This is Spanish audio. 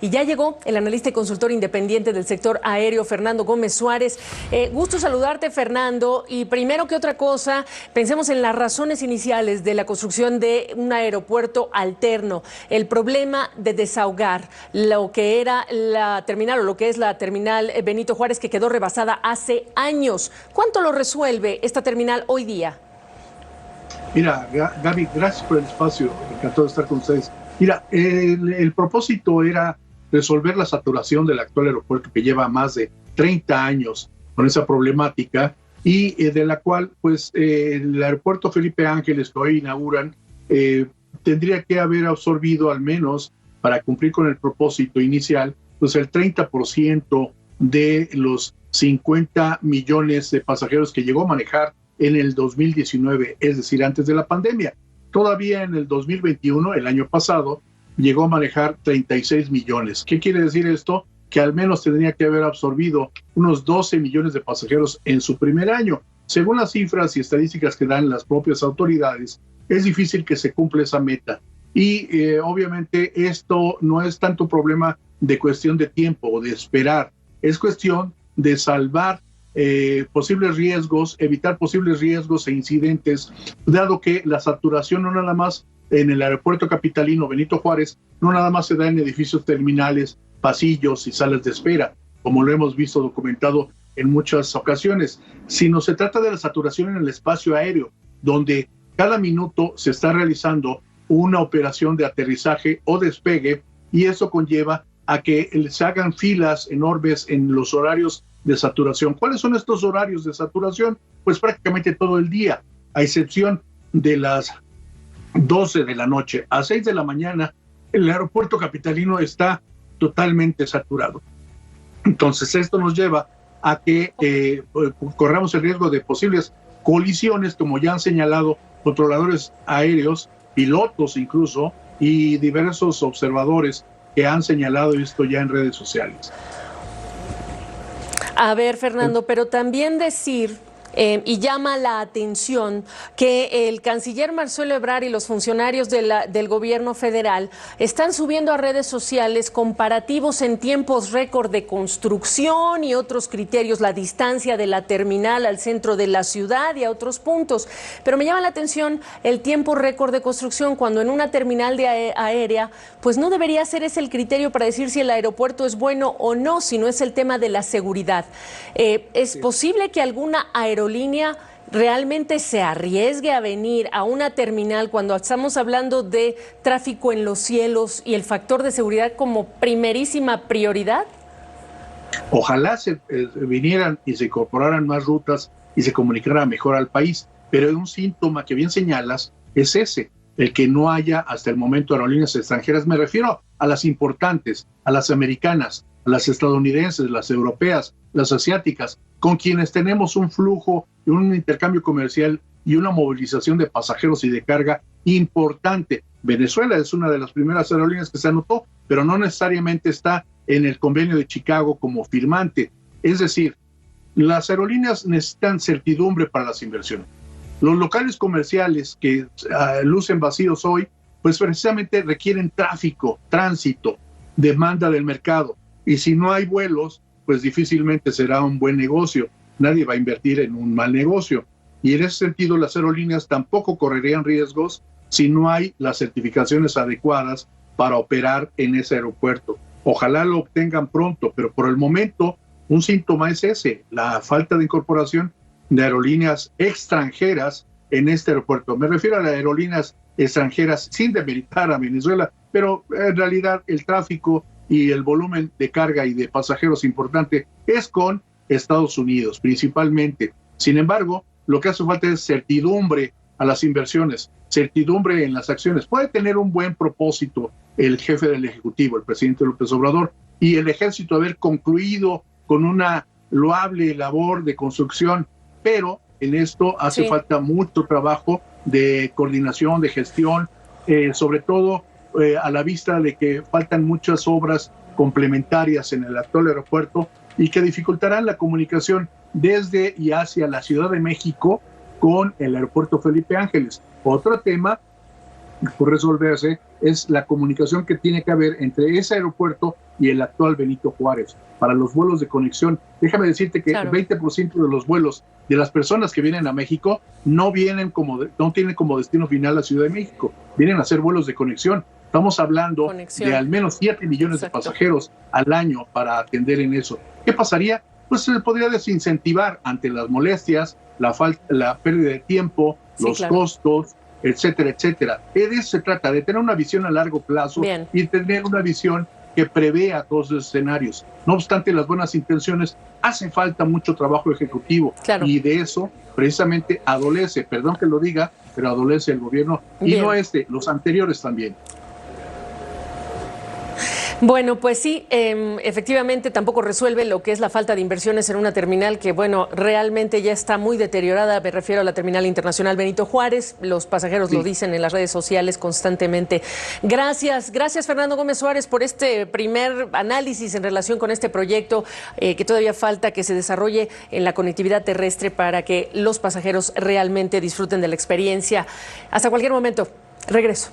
Y ya llegó el analista y consultor independiente del sector aéreo, Fernando Gómez Suárez. Gusto saludarte, Fernando. Y primero que otra cosa, pensemos en las razones iniciales de la construcción de un aeropuerto alterno. El problema de desahogar lo que era la terminal o lo que es la terminal Benito Juárez, que quedó rebasada hace años. ¿Cuánto lo resuelve esta terminal hoy día? Mira, Gaby, gracias por el espacio. Encantado de estar con ustedes. Mira, el propósito era resolver la saturación del actual aeropuerto, que lleva más de 30 años con esa problemática y de la cual pues el aeropuerto Felipe Ángeles que hoy inauguran tendría que haber absorbido, al menos para cumplir con el propósito inicial, pues el 30% de los 50 millones de pasajeros que llegó a manejar en el 2019, es decir, antes de la pandemia. Todavía en el 2021, el año pasado, llegó a manejar 36 millones. ¿Qué quiere decir esto? Que al menos tendría que haber absorbido unos 12 millones de pasajeros en su primer año. Según las cifras y estadísticas que dan las propias autoridades, es difícil que se cumpla esa meta. Y obviamente esto no es tanto problema de cuestión de tiempo o de esperar, es cuestión de salvar posibles riesgos, evitar posibles riesgos e incidentes, dado que la saturación no nada más en el aeropuerto capitalino Benito Juárez, no nada más se da en edificios terminales, pasillos y salas de espera, como lo hemos visto documentado en muchas ocasiones, sino se trata de la saturación en el espacio aéreo, donde cada minuto se está realizando una operación de aterrizaje o despegue, y eso conlleva a que se hagan filas enormes en los horarios de saturación. ¿Cuáles son estos horarios de saturación? Pues prácticamente todo el día, a excepción de las 12 de la noche a 6 de la mañana, el aeropuerto capitalino está totalmente saturado. Entonces esto nos lleva a que corramos el riesgo de posibles colisiones, como ya han señalado controladores aéreos, pilotos incluso, y diversos observadores que han señalado esto ya en redes sociales. A ver, Fernando, pero también decir, y llama la atención que el canciller Marcelo Ebrard y los funcionarios del gobierno federal están subiendo a redes sociales comparativos en tiempos récord de construcción y otros criterios, la distancia de la terminal al centro de la ciudad y a otros puntos. Pero me llama la atención el tiempo récord de construcción, cuando en una terminal aérea, pues no debería ser ese el criterio para decir si el aeropuerto es bueno o no, sino es el tema de la seguridad. ¿Es posible que alguna aerolínea realmente se arriesgue a venir a una terminal cuando estamos hablando de tráfico en los cielos y el factor de seguridad como primerísima prioridad? Ojalá se vinieran y se incorporaran más rutas y se comunicara mejor al país, pero un síntoma que bien señalas es ese, el que no haya hasta el momento aerolíneas extranjeras. Me refiero a las importantes, a las americanas, a las estadounidenses, las europeas, las asiáticas, con quienes tenemos un flujo, un intercambio comercial y una movilización de pasajeros y de carga importante. Venezuela es una de las primeras aerolíneas que se anotó, pero no necesariamente está en el convenio de Chicago como firmante. Es decir, las aerolíneas necesitan certidumbre para las inversiones. Los locales comerciales que lucen vacíos hoy, pues precisamente requieren tráfico, tránsito, demanda del mercado. Y si no hay vuelos, pues difícilmente será un buen negocio. Nadie va a invertir en un mal negocio. Y en ese sentido, las aerolíneas tampoco correrían riesgos si no hay las certificaciones adecuadas para operar en ese aeropuerto. Ojalá lo obtengan pronto, pero por el momento un síntoma es ese, la falta de incorporación de aerolíneas extranjeras en este aeropuerto. Me refiero a las aerolíneas extranjeras sin demeritar a Venezuela, pero en realidad el tráfico y el volumen de carga y de pasajeros importante es con Estados Unidos principalmente. Sin embargo, lo que hace falta es certidumbre a las inversiones, certidumbre en las acciones. Puede tener un buen propósito el jefe del Ejecutivo, el presidente López Obrador, y el Ejército haber concluido con una loable labor de construcción, pero en esto hace falta mucho trabajo de coordinación, de gestión, sobre todo a la vista de que faltan muchas obras complementarias en el actual aeropuerto y que dificultarán la comunicación desde y hacia la Ciudad de México con el aeropuerto Felipe Ángeles. Otro tema por resolverse es la comunicación que tiene que haber entre ese aeropuerto y el actual Benito Juárez para los vuelos de conexión. Déjame decirte que el 20% de los vuelos de las personas que vienen a México no tienen como destino final la Ciudad de México, vienen a hacer vuelos de conexión. Estamos hablando de al menos 7 millones de pasajeros al año para atender en eso. ¿Qué pasaría? Pues se podría desincentivar ante las molestias, la pérdida de tiempo, los costos, etcétera, etcétera. De eso se trata, de tener una visión a largo plazo y tener una visión que prevea todos los escenarios. No obstante las buenas intenciones, hace falta mucho trabajo ejecutivo y de eso precisamente adolece, perdón que lo diga, pero adolece el gobierno y no los anteriores también. Bueno, pues sí, efectivamente tampoco resuelve lo que es la falta de inversiones en una terminal que, bueno, realmente ya está muy deteriorada. Me refiero a la terminal internacional Benito Juárez. Los pasajeros lo dicen en las redes sociales constantemente. Gracias Fernando Gómez Suárez por este primer análisis en relación con este proyecto que todavía falta que se desarrolle en la conectividad terrestre para que los pasajeros realmente disfruten de la experiencia. Hasta cualquier momento. Regreso.